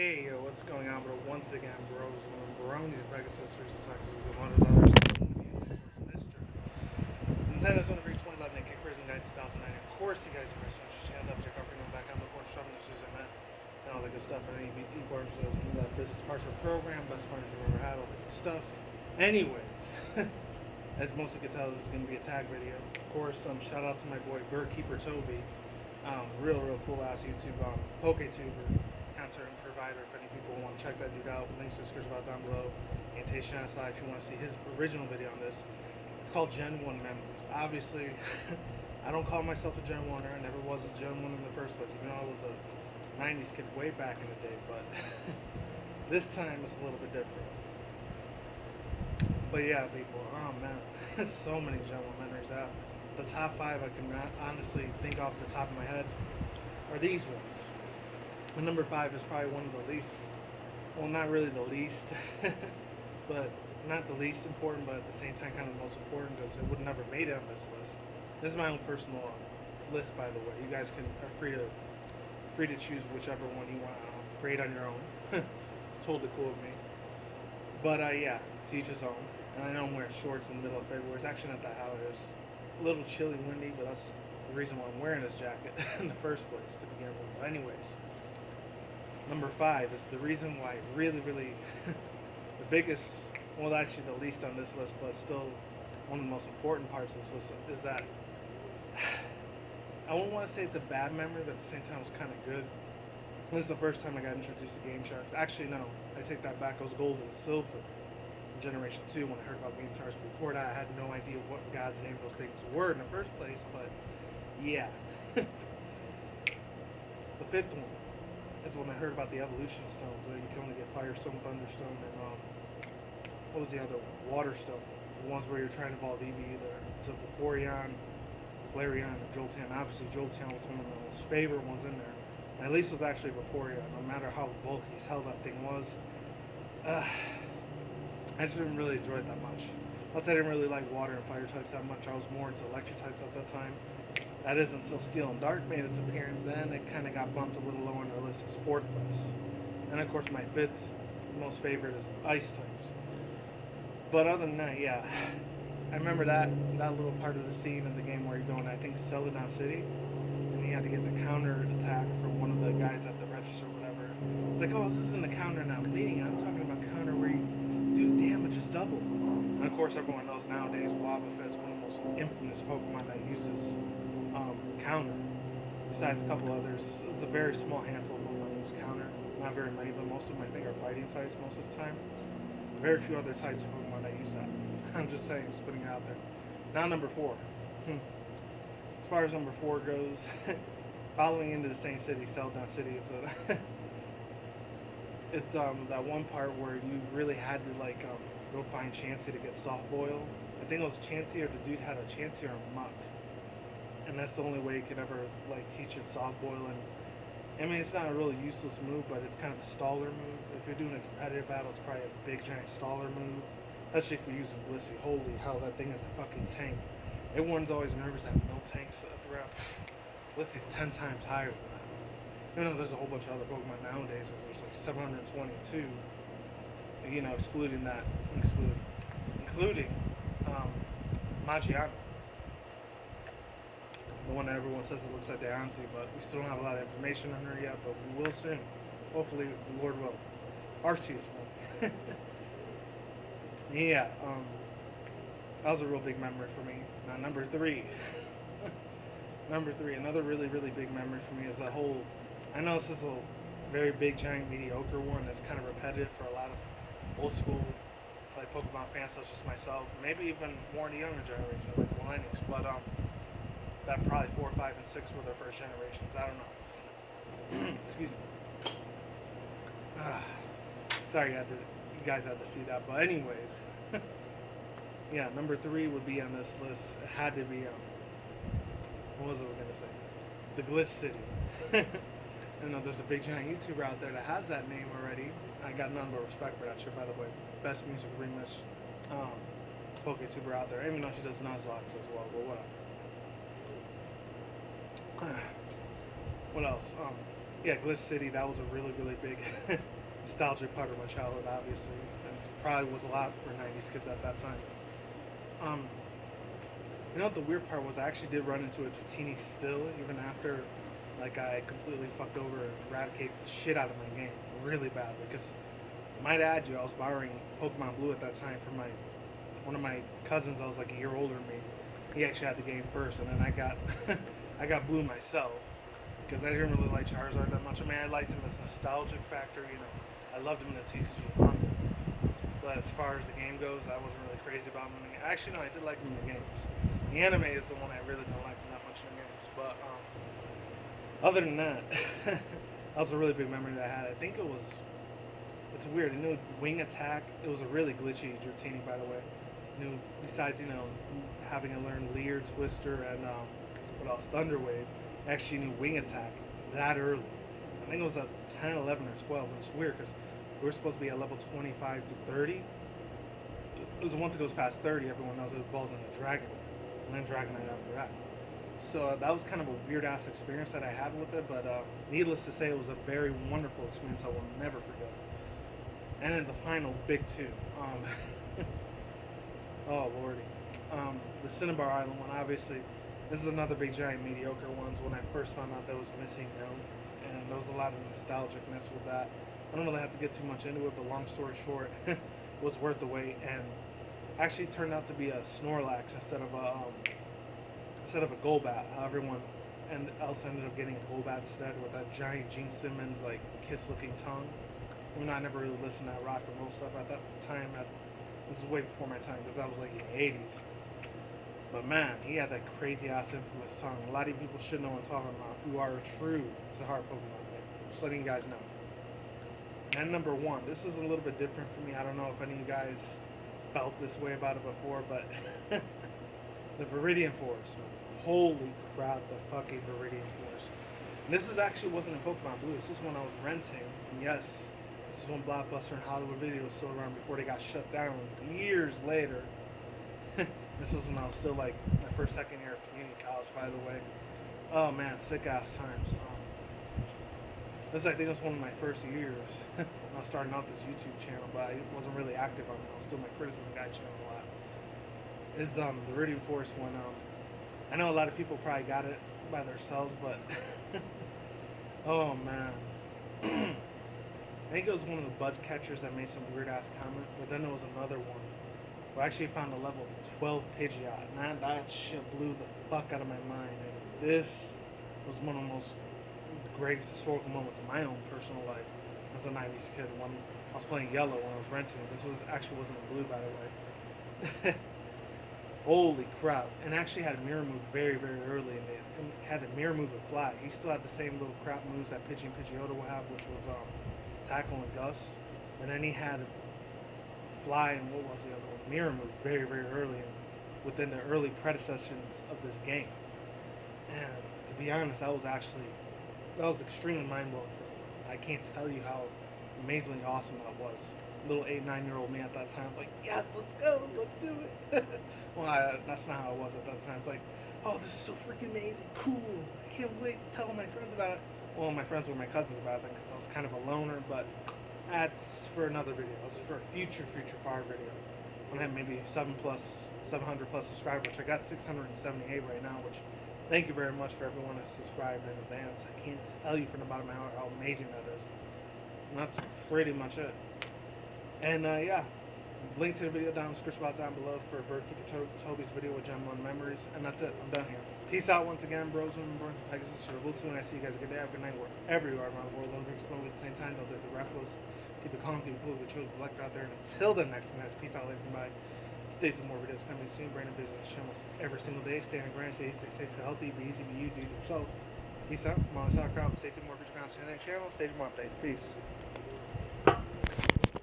Hey, yo, what's going on, bro? Once again, bros, bronies and pegasisters, it's actually the one of others. Mr. Nintendo's on the 2011 and Kick Crazy Night 2009. Of course, you guys are missing. Just stand up, check out for back on the course, shoving issues and that, and all the good stuff. And any e-boards, this is partial program, best partners you've ever had, all the good stuff. Anyways, as most of you can tell, this is going to be a tag video. Of course, shout out to my boy Birdkeeper Toby. Real cool ass YouTube, PokeTuber, content provider. If any people want to check that dude out, links to description about down below. And Tayshawn aside, if you want to see his original video on this, it's called Gen 1 Memories. Obviously, I don't call myself a Gen 1er. I never was a Gen 1 in the first place, even though I was a 90s kid way back in the day. But this time it's a little bit different. But yeah, people, oh man, so many Gen 1 memories out. The top 5 I can honestly think off the top of my head are these ones. And number 5 is probably one of the least, well, not really the least, but not the least important, but at the same time kind of the most important because it would have never made it on this list. This is my own personal list, by the way. You guys are free to choose whichever one you want to create on your own. It's totally cool with me. But yeah, to each his own. And I know I'm wearing shorts in the middle of February. It's actually not that hot. It's a little chilly, windy, but that's the reason why I'm wearing this jacket in the first place to begin with. But anyways, number 5 is the reason why really the biggest, well, actually the least on this list, but still one of the most important parts of this list is that I won't want to say it's a bad memory, but at the same time it's kind of good. This is the first time I got introduced to Game Sharks. Actually, no, I take that back. It was Gold and Silver in Generation 2 when I heard about Game Sharks. Before that, I had no idea what God's name those things were in the first place, but yeah. The 5th one is when I heard about the evolution stones, where you can only get Firestone, Thunderstone, and what was the other one? Waterstone. The ones where you're trying to evolve Eevee either to Vaporeon, Flareon, or Jolteon. Obviously, Jolteon was one of my most favorite ones in there. And at least it was actually Vaporeon, no matter how bulky as hell that thing was. I just didn't really enjoy it that much. Plus, I didn't really like water and fire types that much. I was more into electric types at that time. That is until Steel and Dark made its appearance. Then it kind of got bumped a little lower on the list as 4th place. And of course, my 5th most favorite is Ice types. But other than that, yeah, I remember that little part of the scene in the game where you're going, I think, Celadon City, and you had to get the counter attack from one of the guys at the register or whatever. It's like, oh, this isn't the counter now I'm leading. I'm talking about counter where you do damage is double. And of course, everyone knows nowadays Wobbuffet is one of the most infamous Pokemon that uses counter. Besides a couple others, it's a very small handful of Pokemon that use counter. Not very many, but most of them I think are fighting types most of the time. Very few other types of Pokemon that use that. I'm just saying, just putting it out there. Now number 4. As far as number 4 goes, following into the same city, Celadon City, it's that one part where you really had to go find Chansey to get soft boil. I think it was Chansey, or the dude had a Chansey or a Muck. And that's the only way you could ever teach it soft boil. And I mean, it's not a really useless move, but it's kind of a staller move. If you're doing a competitive battle, it's probably a big giant staller move, especially if you're using Blissey. Holy hell, that thing is a fucking tank. Everyone's always nervous that no tanks throughout. Blissey's 10 times higher than that. You know, there's a whole bunch of other Pokemon nowadays. There's like 722, you know, including Magiana. The one that everyone says it looks like Deontay, but we still don't have a lot of information on her yet, but we will soon. Hopefully, the Lord will. Arceus will. Yeah, that was a real big memory for me. Now, number 3. Number 3, another really big memory for me is that whole, I know this is a very big, giant, mediocre one that's kind of repetitive for a lot of old school Pokemon fans such as myself, maybe even more in the younger generation, like millennials, but that probably 4, 5, and 6 were their first generations. I don't know. Excuse me. Sorry, you guys had to see that. But anyways, yeah, number 3 would be on this list. It had to be what was I gonna say? The Glitch City. I know there's a big giant YouTuber out there that has that name already. I got none but respect for that shit, by the way. Best music remix PokeTuber out there. Even though she does Nuzlocke as well, but whatever. What else? Yeah, Glitch City. That was a really, really big nostalgic part of my childhood, obviously, and it probably was a lot for '90s kids at that time. Um, you know what the weird part was? I actually did run into a Dratini still, even after like I completely fucked over and eradicated the shit out of my game really badly. Because I might add you, I was borrowing Pokemon Blue at that time from my one of my cousins. I was like a year older than me. He actually had the game first, and then I got I got Blue myself because I didn't really like Charizard that much. I mean, I liked him as a nostalgic factor. You know, I loved him in the TCG London. But as far as the game goes, I wasn't really crazy about him. Actually, no, I did like him in the games. The anime is the one I really don't like him that much in the games. But other than that, that was a really big memory that I had. I think it was. It's weird. I knew Wing Attack. It was a really glitchy Dratini, by the way. I knew besides having to learn Leer, Twister, and what else? Thunder Wave. I actually knew Wing Attack that early. I think it was at 10, 11, or 12. And it's weird because we were supposed to be at level 25 to 30. It was once it goes past 30, everyone knows it evolves into Dragon, and then Dragonite after that. So that was kind of a weird ass experience that I had with it, but needless to say, it was a very wonderful experience I will never forget. And then the final big two. Oh lordy, the Cinnabar Island one. Obviously, this is another big giant mediocre ones. When I first found out that was missing Gnome, and there was a lot of nostalgicness with that. I don't really have to get too much into it, but long story short, it was worth the wait, and actually turned out to be a Snorlax instead of a Golbat. How everyone else ended up getting a Golbat instead with that giant Gene Simmons like kiss-looking tongue. Even though I never really listened to that rock and roll stuff at that time. This is way before my time because I was like in the '80s. But man, he had that crazy ass infamous tongue. A lot of people should know what I'm talking about. Who are a true Sahara Pokemon fan. Just letting you guys know. And number one, this is a little bit different for me. I don't know if any of you guys felt this way about it before, but the Viridian Forest. Holy crap, the fucking Viridian Forest. And this actually wasn't in Pokemon Blue. This is when I was renting. And yes, this is when Blockbuster and Hollywood Video was still around before they got shut down years later. This was when I was still like my first, second year of community college, by the way. Oh man, sick ass times. This I think was one of my first years. When I was starting out this YouTube channel, but I wasn't really active on it. I was still my criticism guy channel a lot. Is the Viridian Forest when I know a lot of people probably got it by themselves, but oh man. I think it was one of the bud catchers that made some weird ass comment, but then there was another one where I actually found a level 12 Pidgeot. Man, that shit blew the fuck out of my mind. And this was one of the most greatest historical moments in my own personal life as a '90s kid. When I was playing Yellow when I was renting it. This wasn't in Blue, by the way. Holy crap! And actually had a mirror move very, very early in it. And had a mirror move with Fly. He still had the same little crap moves that Pidgey and Pidgeotto would have, which was Tackle and Gust. And then he had Fly and what was the other one? Mirror move very, very early within the early predecessors of this game. And to be honest, that was extremely mind blowing for me. I can't tell you how amazingly awesome that was. Little 8, 9-year-old me at that time was like, yes, let's go, let's do it. Well, that's not how I was at that time. It's like, oh, this is so freaking amazing, cool. I can't wait to tell my friends about it. Well, my friends were my cousins about it because I was kind of a loner, but that's for another video. That's for a future far video. When I have maybe 700 plus subscribers. I got 678 right now, which thank you very much for everyone that's subscribed in advance. I can't tell you from the bottom of my heart how amazing that is. And that's pretty much it. And yeah, link to the video down in the description box down below for Birdkeeper Toby's video with Gem 1 Memories. And that's it. I'm done here. Peace out once again, bros, women, born from Pegasus. We'll see when I see you guys. A good day, have a good night, wherever you are around the world. Don't drink smoke at the same time. Don't take the reckless. Keep it calm, keep it cool, keep it chill, collect out there. And until the next time, guys, peace out, ladies and goodbye. Stay tuned, more videos coming soon. Brandon Vision channels every single day. Stay on the grind, stay healthy, be easy, be you, do yourself. Peace out. I'm on the SoundCloud. Stay tuned, more future content on the channel. Stay tuned, more updates. Peace.